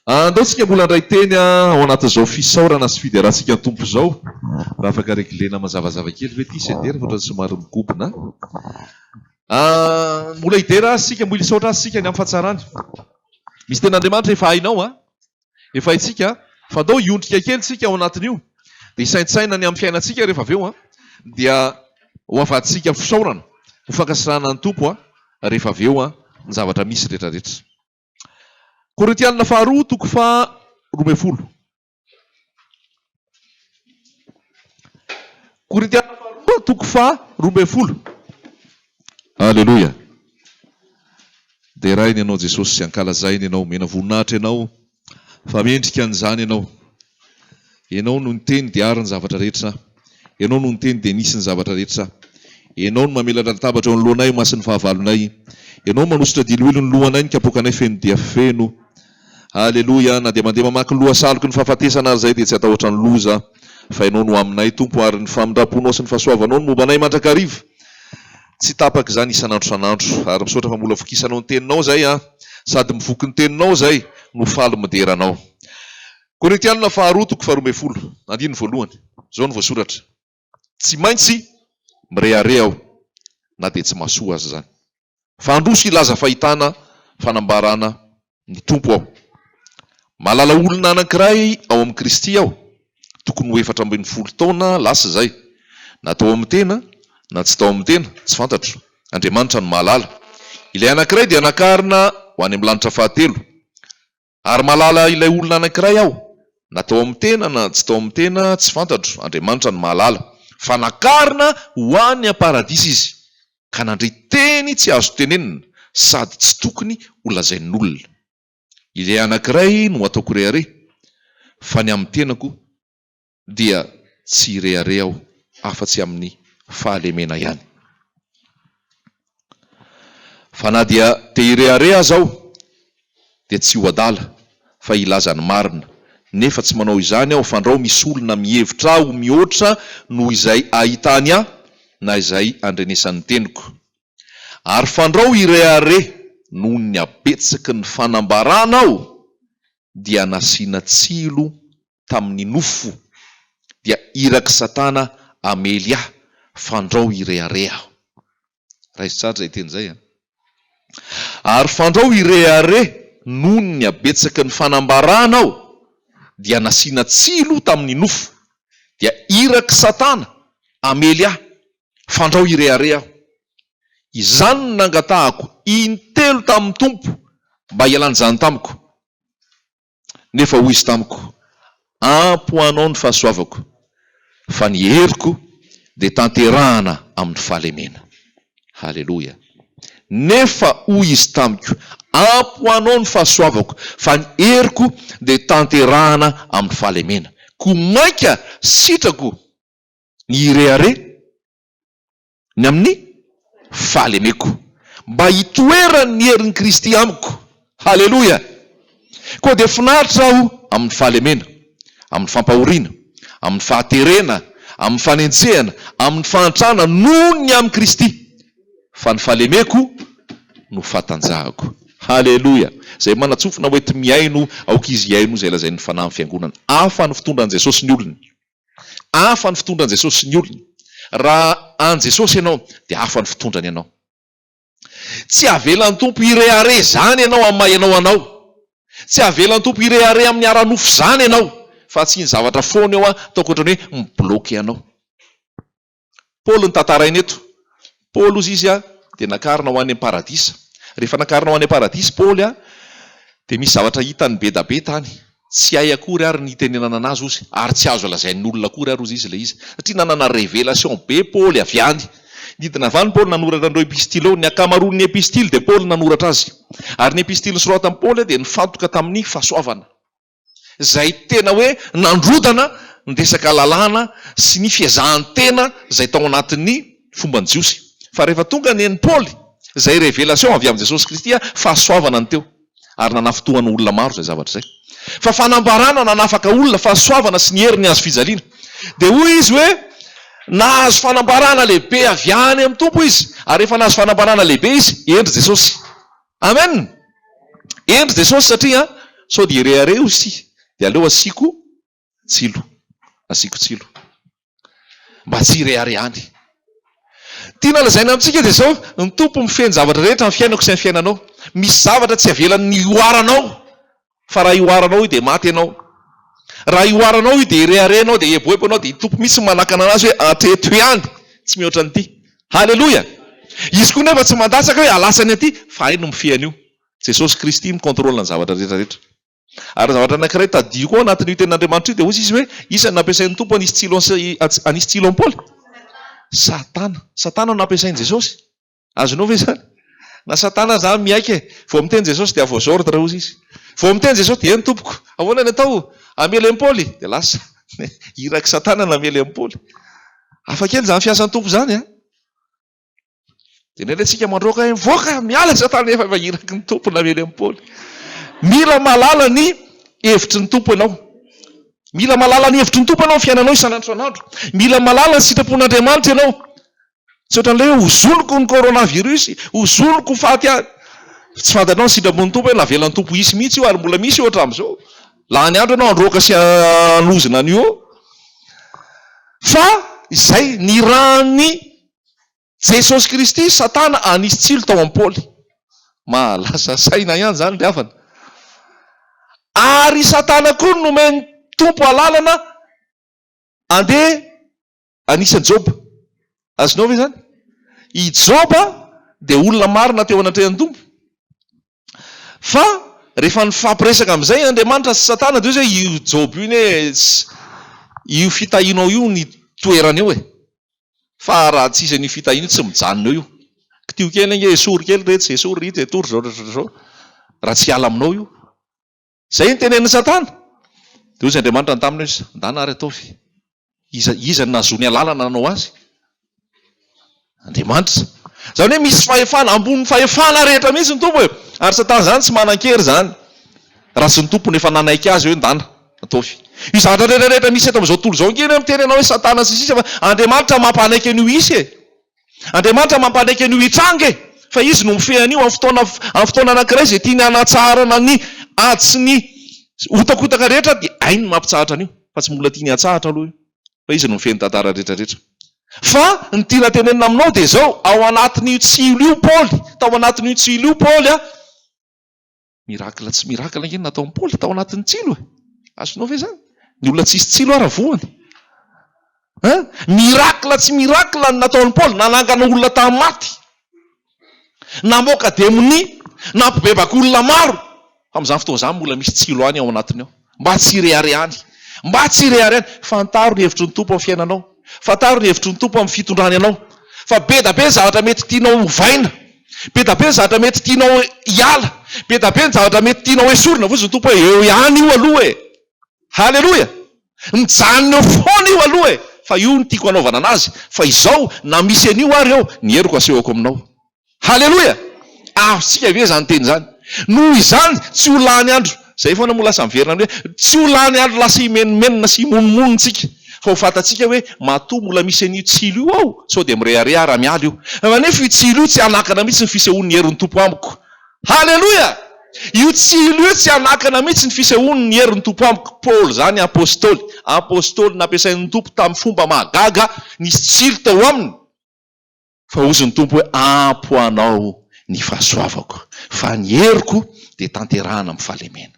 Andaontsika mbola andray teny ao anatin'izao fisaorana sy fiderahantsika ny tompo izao. Raha afaka reglena mazavazava kely ve ty sendera fa somary mikobona. Mbola idera sika, mbola isaotra sika ny amin'ny fahatsarany. Misy ten'Andriamanitra efa hainao efa haitsika fa andao iondrika kely sika ao anatin'io. Dia isaintsaina ny amin'ny fiainantsika rehefa avy eo dia ho avatsika fisaorana, ho fankasirana ny tompo rehefa avy eo ny zavatra misy rehetrarehetra. Korintianina faharoa toko faha 12. Korintianina faharoa toko faha 12. Aleluia. Dia rainy ianao Jesosy sy ankalazainy ianao, mena voninahitra ianao, fa mendrika an'izany ianao. Ianao no niteny dia ary ny zavatra rehetra. Ianao no niteny dia nisy ny zavatra rehetra. Ianao no mamelatra latabatra eo anoloanay masin'ny fahavalonay. Ianao manositra diloilo ny lohanay, ny kapokanay feno dia feno. Aleluia. Na dia mandeha mamaky loha saloko ny fahafatesana ary zay dia tsy atahotra ny loza, fa ianao no aminay tompo ary ny famindraponao sy ny fahasoavanao no mombanay mandrakariva. Tsy tapaka izany isan'andro san'andro ary misaotra fa mbola vokisanao ny teninao zay sady mivoky ny teninao zay no faly moderanao. Korintianina faharoa toko faha 12. Andiny voalohany. Zao no voasoratra. Tsy maintsy mireare aho na dia tsy mahasoa azy zany. Fa androso ilaza fahitana fanambarana ny tompo aho. Malala olona anankiray ao amin'ny Kristy aho. Tokony ho 14 taona lasa zay. Na tao amin'ny tena na tsy tao amin'ny tena tsy fantatro. Andriamanitra no mahalala. Ilay anankiray dia anakarina ho any amin'ny lanitra fahatelo. Ary malala ilay olona anankiray aho. Na tao amin'ny tena na tsy tao amin'ny tena tsy fantatro. Andriamanitra no mahalala. Fa nakarina ho any am-paradisa izy. Ka nandray teny tsy azo tenenina sady tsy tokony ho lazain'olona. Ilay anankiray no ataoko reare, fa ny amin'ny tenako dia tsy reare aho afa-tsy amin'ny fahalemena ihany. Fa na dia te hireare aho zao dia tsy ho adala fa ilaza ny marina. Nefa tsy manao izany aho fandrao misy olona mihevitra aho mihoatra noho izay ahitany aho na izay andrenesan'ny teniko. Ary fandrao hireare noho ny abetsaky ny fanambarana aho dia nasiana tsilo tamin'ny nofo dia iraky Satana amely aho fandrao hireare aho. Raisitsara zay teny zay. Ary fandrao hireare noho ny abetsaky ny fanambarana aho dia nasiana tsilo tamin'ny nofo dia iraky Satana amely aho fandrao hireare aho. Izany no nangatahako intelo tamin'ny tompo mba hialany izany tamiko. Nefa hoy izy tamiko, ampy ho anao ny fahasoavako, fa ny heriko dia tanterahana amin'ny fahalemena. Haleluia. Nefa hoy izy tamiko, ampy ho anao ny fahasoavako, fa ny heriko dia tanterahana amin'ny fahalemena. Ko maika sitrako ny hireare ny amin'ny fahalemeko, mba hitoerany ny herin'i Kristy amiko. Haleluia. Koa dia finaritra aho amin'ny fahalemena, amin'ny fampahoriana, amin'ny fahaterena, amin'ny fanentsehana, amin'ny fahantrana noho ny amin'ny Kristy. Fa ny fahalemeko no fahatanjahako. Haleluia. Zay manatsofina hoe ty miaino aokizy iaino zay lazain'ny fanahy amin'ny fiangonana. Hafa ny fitondran Jesosy ny olony. Hafa ny fitondran Jesosy ny olony. Raha an Jesosy ianao dia hafa ny fitondrany ianao. Tsy avelan'ny tompo hireare zany ianao amin'ny maha ianao anao. Tsy avelan'ny tompo hireare amin'ny ara-nofo zany ianao. Fa tsy ny zavatra foana eo ataoko ohatrany hoe mibloky ianao. Paoly ny tantarainy eto. Paoly ozy izy dia nakarina ho any am-paradisa. Rehefa nakarina ho any am-paradisa Paoly dia misy zavatra hitany be da be tany. Tsy hay akory ary ny tenenana anazy ozy, ary tsy azo alazain'ny olona akory ary ozy izy ilay izy. Satria nanana révélation be Paoly avy any. Nidina avy any Paoly nanoratra andreo epistily ao, ny akamaroan'ny epistily dia Paoly nanoratra azy. Ary ny epistily soratan'i Paoly dia nifantoka tamin'ny fahasoavana. Zay tena hoe nandrodana ny resaka lalàna sy ny fiazahan-tena zay tao anatin'ny fomban'ny Jiosy. Fa rehefa tonga ny Paoly, zay révélation avy amin'ny Jesosy Kristy fahasoavana ny teo. Ary nanafitohany olona maro zay zavatra zay. Fa fanambarana nanafaka olona fahasoavana sy ny heriny azo fijaliana. Dia hoy izy hoe nahazo fanambarana lehibe avy any amin'ny tompo izy. Ary rehefa nahazo fanambarana lehibe izy, endry Jesosy. Amen. Endry Jesosy satria sao dia rehareo si dia aleo asiko tsilo mba tsy reharehany. Tiana lazaina amintsika dia zao ny tompo mifeny zavatra rehetra ny fiainako sy ny fiainanao. Misy zavatra tsy avelan'ny ioaranao fa raha ioaranao io dia maty ianao. Raha ioaranao io dia reharehanao dia eboebanao dia tompo misy manakana anazy hoe atreto ihany tsy mihoatra an'ity. Halleloja. Izy koa nefa tsy mandatsaka hoe alasany aty fa hainy mifehan'io. Jesosy Kristy mikontrôla ny zavatra rehetrarehetra. Ary zavatra anankiray tadio koa anatin'io tenin'Andriamanitra io dia ozy izy hoe isany nampiasain'ny tompo anisy tsilo amin'ny Paoly. Satana no nampiasain'i Jesosy. Azonao ve zany? Na Satana zany miaiky vao miteny Jesosy dia voazordre ozy izy. Vao miteny Jesosy dia eny tompoko. Ahoana ny atao? Amely amin'ny Paoly dia lasa iraky Satana namely amin'ny Paoly. Hafakely zany fiasan'ny tompo zany a. Dia nentsika mandroaka mivoaka miala Satana efa iraky ny tompo namely amin'ny Paoly. Mila malala ny hevitry ny tompo ianao. Mila malala ny hevitry ny tompo ianao fiainanao isan'andro isan'andro. Mila malala ny sitrapon'Andriamanitra ianao. Tsy ohatran'ilay hoe hozoloko ny coronavirus, hozoloko faty ahy. Tsy fantanao ny sitrapon'ny tompo hoe navelan'ny tompo isy mihitsy io ary mbola misy ohatra amin'izao. Lany andro ianao androaka sy anozina an'io. Fa izay ny rany Jesosy Kristy Satana anisy tsilo tao amin'ny Paoly. Malasa saina ihany zany le havana. Ary Satana koa nomeny tompo alalana andeha anisan'ny Job. Azonao ve zany? I Job dia olona marina teo anatrehan'ny tompo. Fa rehefa nifampiresaka amin'izay Andriamanitra sy Satana dia hoe io Job io ne io fitahinao io ny toerana eo e. Fa raha tsisy ny fitahiana tsy mijanona eo io. Kitio kely nge esory kely rehetra esory hita etory zao raha tsy ala aminao io. Zay ny tenen'ny Satana. Dia ozy Andriamanitra ny taminy hoe ndana ary ataovy. Iza nazony alalana nanao azy? Andriamanitra. Zany hoe misy fahefana ambony fahefana rehetra mihitsy ny tompo hoe. Ary Satana zany tsy manan-kery zany. Raha sy ny tompony efa nanaiky azy hoe ndana ataovy. Io zavatra rehetrarehetra misy eto amin'izao tontolo izao nkeny miteny anao hoe Satana sy sisa fa Andriamanitra mampanaiky an'io isy e. Andriamanitra mampanaiky an'io hitrange. Fa izy no mifehy an'io amin'ny fotoana anankiray izay tiany hanatsarana ny ady sy ny hotakotaka rehetra dia hainy mampitsahatra an'io. Fa tsy mbola tiany hatsahatra aloha io. Fa izy no mifehy ny tantara rehetrarehetra. Fa ny tiana tenenina aminao dia zao ao anatin'io tsilo io Paoly. Tao anatin'io tsilo io Paoly a. Mirakla tsy mirakla ngeny natao amin'ny Paoly tao anatin'ny tsilo e. Azonao ve zany? Ny olona tsisy tsilo ara voany. Mirakla tsy mirakla ny nataon'ny Paoly nanangana olona tamin'ny maty. Namoaka demoni, nampibebaka olona maro. Fa amin'izany fotoana izany mbola misy tsilo any ao anatiny ao. Mba tsy reharehany. Mba tsy reharehany. Fantaro ny hevitry ny tompo amin'ny fiainanao. Fantaro ny hevitry ny tompo amin'ny fitondrany anao. Fa be da be zavatra mety tianao hovaina. Be da be zavatra mety tianao hiala. Be da be zavatra mety tianao esorina. Fotsiny ny tompo hoe eo ihany io aloha e. Halleloja. Mijanona eo foana io aloha e. Fa io ny tiako hanaovana anazy. Fa izao na misy an'io ary eo ny heriko asehoko aminao. Halleloja. Sika ve zany teny zany. Noho izany tsy ho lany andro. Zay foana moa lasa miverina hoe tsy ho lany andro lasa imenomenona sy imononmonitsika. Fa ho fantatsika hoe matoa mbola misy an'io tsilo io ao. Sao dia mirehareha raha miala io. Nefa io tsilo io tsy anakana mihitsy ny fisehoan'ny herin'ny tompo amiko. Halleloja. Io tsilo io tsy anakana mihitsy ny fisehoan'ny herin'ny tompo amiko. Paoly zany apôstôly. Apôstôly nampiasain'ny tompo tamin'ny fomba mahagaga nisy tsilo tao aminy. Fa ozy ny tompo hoe ampoanao ny fahasoavako. Fa ny heriko dia tanterahana amin'ny fahalemena.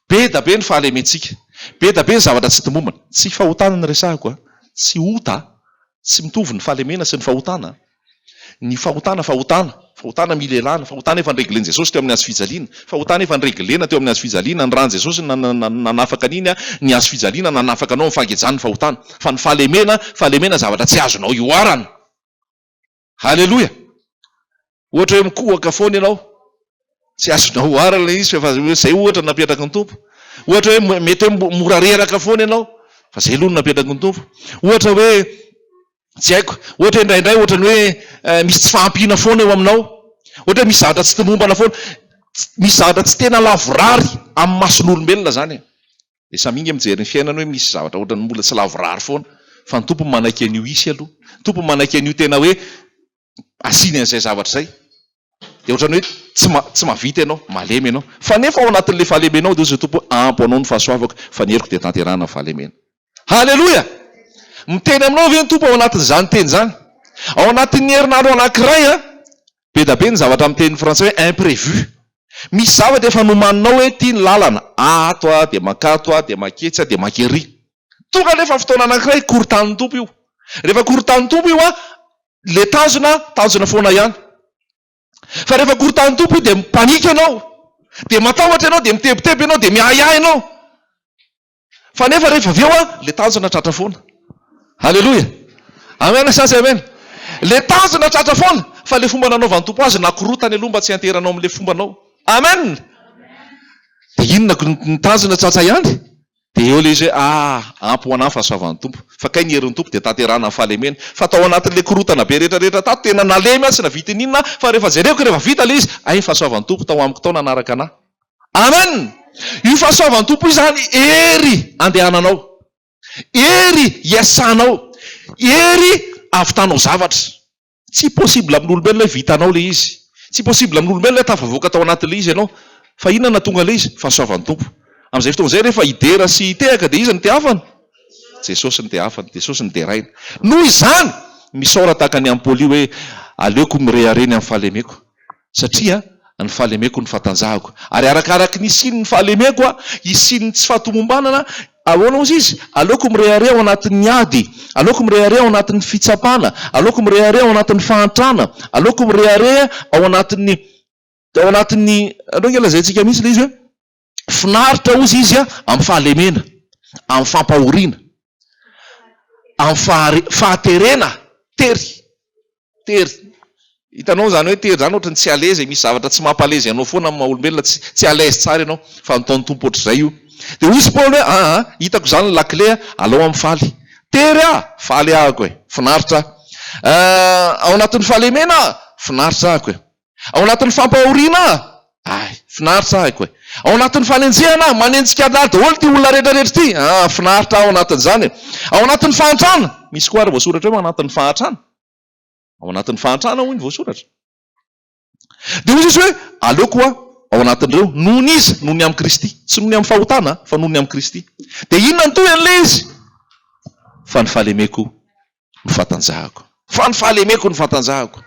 Be da be ny fahalementsika. Be da be ny zavatra tsy tomombana. Tsy fahotana ny resahako. Tsy ota. Tsy mitovy ny fahalemena sy ny fahotana. Ny fahotana. Fahotana milelana. Fahotana efa nregleny Jesosy teo amin'ny hazo fijaliana. Fahotana efa nreglena teo amin'ny hazo fijaliana. Ny rany Jesosy nanafaka an'iny ny hazo fijaliana nanafaka anao amin'ny fangejana ny fahotana. Fa ny fahalemena zavatra tsy azonao ioarana. Halleloja. Ohatra hoe mikohaka foana ianao. Tsy azonao oarana izy fa zay ohatra napetraka ny tompo. Ohatra hoe mety hoe mora reraka foana ianao. Fa zay aloha napetraka ny tompo. Ohatra hoe tsy haiko. Ohatra indraindray ohatra ny hoe misy tsy fahampiana foana eo aminao. Ohatra hoe misy zavatra tsy tomombana foana. Misy zavatra tsy tena lavorary amin'ny mason'olombelona zany. Dia samingy mijery ny fiainana hoe misy zavatra ohatra ny mbola tsy lavorary foana. Fa ny tompo manaiky an'io isy aloha. Tompo manaiky an'io tena hoe asiny an'izay zavatra izay. dia ohatrany hoe tsy mavita ianao malemy ianao fa nefa ao anatin'le fahalemenao dia zay tompo ampo anao ny fahasoavako fa ny heriko dia tanterana ny fahalemena. Halleloja. Miteny aminao ve ny tompo ao anatin'izany teny zany? Ao anatin'ny herinandro anankiray be da be ny zavatra miteny frantsay hoe imprévu. Misy zavatra efa nomaninao hoe tia ny lalana ato dia makato dia maketsy dia makery. Tonga nefa fotoana anankiray korontan'ny tompo io. Rehefa korontan'ny tompo io le tanjona foana ihany. Fa rehefa korontan'ny tompo io dia mipanika ianao, dia matahotra ianao, dia mitebiteby ianao, dia miahiahy ianao. Fa nefa rehefa avy eo le tanjona tratra foana. Halleloja. Amen sasy amen. Le tanjona tratra foana fa le fomba nanaovan'ny tompo azy nakorotany aloha mba tsy hanteranao amin'le fombanao. Amen. Dia inona ny tanjona tratra ihany? Dia eo le izy hoe ampy ho anahy fahasoavan'ny tompo. Fa kay ny herin'ny tompo dia tanterana ny fahalemena. Fa tao anatin'le korotana be rehetrarehetra tato tena nalemy sy navita inona fa rehefa jereko rehefa vita le izy ay fahasoavan'ny tompo tao amiko tao nanaraka anahy. Amen. Io fahasoavan'ny tompo io zany hery andehananao, hery iasanao, hery avitanao zavatra. Tsy possible amin'olombelona hoe vitanao le izy. Tsy possible amin'olombelona hoe tafavoaka tao anatin'le izy ianao. Fa inona tonga le izy? Fahasoavan'ny tompo. Amin'izay fotoan'izay rehefa idera sy itehaka dia iza ny teafana? Jesosy ny teafana, Jesosy ny teraina. Noho izany misaora tahaka ny ampoly hoe aleoko mirehareny amin'ny fahalemeko. Satria ny fahalemeko ny fatanjahako. Ary arakaraky ny siny ny fahalemeko isiny tsy fahatomombanana ahoana ozy izy? Aleoko mirehare ao anatin'ny ady, aleoko mirehare ao anatin'ny fitsapana, aleoko mirehare ao anatin'ny fahantrana, aleoko mirehare ao anatin'ny anao ngelazayntsika mihitsy le izy hoe finaritra ozy izy amin'ny fahalemena, amin'ny fampahoriana, amin'ny fahaterena, tery. Hitanao zany hoe tery zany ohatrany tsy aleza, misy zavatra tsy mampaleza ianao foana amin'ny maha-olombelona, tsy aleza tsara ianao fa nataon'ny tompo ohatr'izay io. Dia hoy Paoly hoe hitako zany lakile alao amin'ny faly. Tery faly ahako e, finaritra. Ao anatin'ny fahalemena finaritra ahako e. Ao anatin'ny fampahoriana finaritra ahako e. Ao anatin'ny fanenjehana manenjika adaly daholo ty olona rehetrarehetra ty finaritra ao anatin'izany e. Ao anatin'ny fahantrana misy koa ary voasoratra hoe ao anatin'ny fahantrana. Ao anatin'ny fahantrana hoy ny voasoratra. Dia hoy izy hoe aleoko ao anatin'ireo noho ny izy, noho ny amin'ny Kristy. Tsy noho ny amin'ny fahotana fa noho ny amin'ny Kristy. Dia inona ny toy an'le izy? Fa ny fahalemeko ny fatanjahako. Fa ny fahalemeko ny fatanjahako.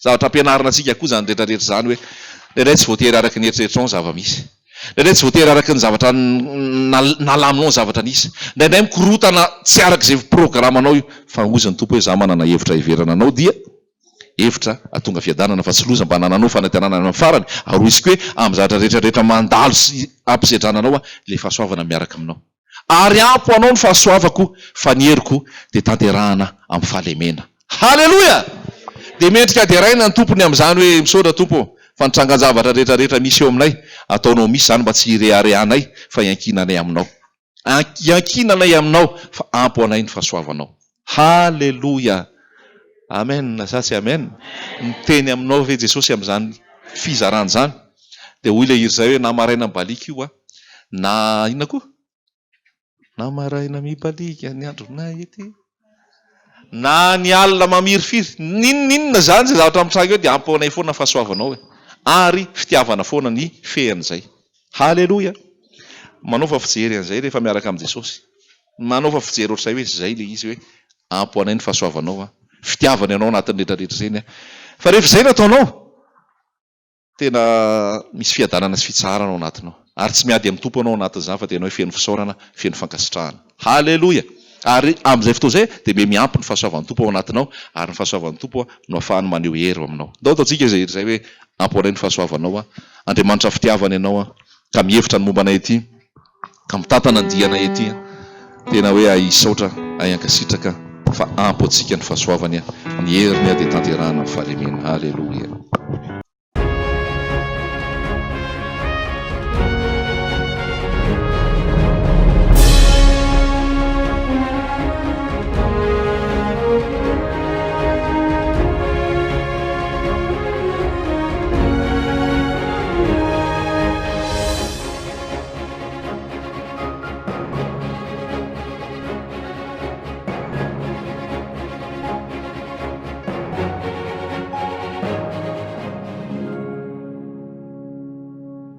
Zavatra ampianarina antsika koa zany rehetrarehetra zany hoe leray tsy voatery araky ny eritreritranao ny zava-misy. Leray tsy voatery araky ny zavatra nalaminao ny zavatra nisy. Indray mikorotana tsy arak'izay programanao io. Fa hozy ny tompo hoe za manana hevitra hiverana anao dia hevitra atonga fiadanana fa tsy loza mba nananao fanantenana amin'ny farany. Ary hoy isika hoe amin'ny zavatra rehetrarehetra mandalo sy ampisedrananao le fahasoavana miaraka aminao. Ary ampo anao ny fahasoavako fa ny heriko dia tanterahana amin'ny fahalemena. Halleloja. Dia mendrika deraina ny tompony amin'izany hoe misaotra tompo fa nitrangan-javatra rehetrarehetra misy eo aminay ataonao misy zany mba tsy hireharehanay fa hiankinanay aminao. Hiankinanay aminao fa ampo anay ny fahasoavanao. Halleloja. Amen. Sasy amen. Miteny aminao ve Jesosy amin'izany fizarany zany. Dia hoy le iry zay hoe namaraina mibalika io na inona koa? Namaraina mibalika ny androna ety. Na ny alina mamirifiry. Ninona zany zay zavatra mitranga eo dia ampo anay foana fahasoavanao e. Ary fitiavana foana ny fehan'izay. Halleloja. Manaova fijery an'izay rehefa miaraka amin'ny Jesosy. Manaova fijery ohatr'izay hoe zay le izy hoe ampo anay ny fahasoavanao fitiavana ianao anatin'ny rehetrarehetra zay fa rehefa izay nataonao tena misy fiadanana sy fitsarana ao anatinao ary tsy miady amin'ny tompo anao anatin'izany fa tena hoe feno fisaorana, feno fankasitrahana. Halleloja. Ary amin'izay fotoa izay dia me miampy ny fahasoavan'ny tompo ao anatinao ary ny fahasoavan'ny tompo no ahafahany maneho hery aminao. Dao ataontsika izay hoe ampo anay ny fahasoavanao Andriamanitra fitiavana ianao ka mihevitra ny momba anay ety ka mitantana ny dianay ety tena hoe hisaotra hankasitraka fa ampo antsika ny fahasoavany ny heriny dia tanterahana ny fahalemena. Halleloja.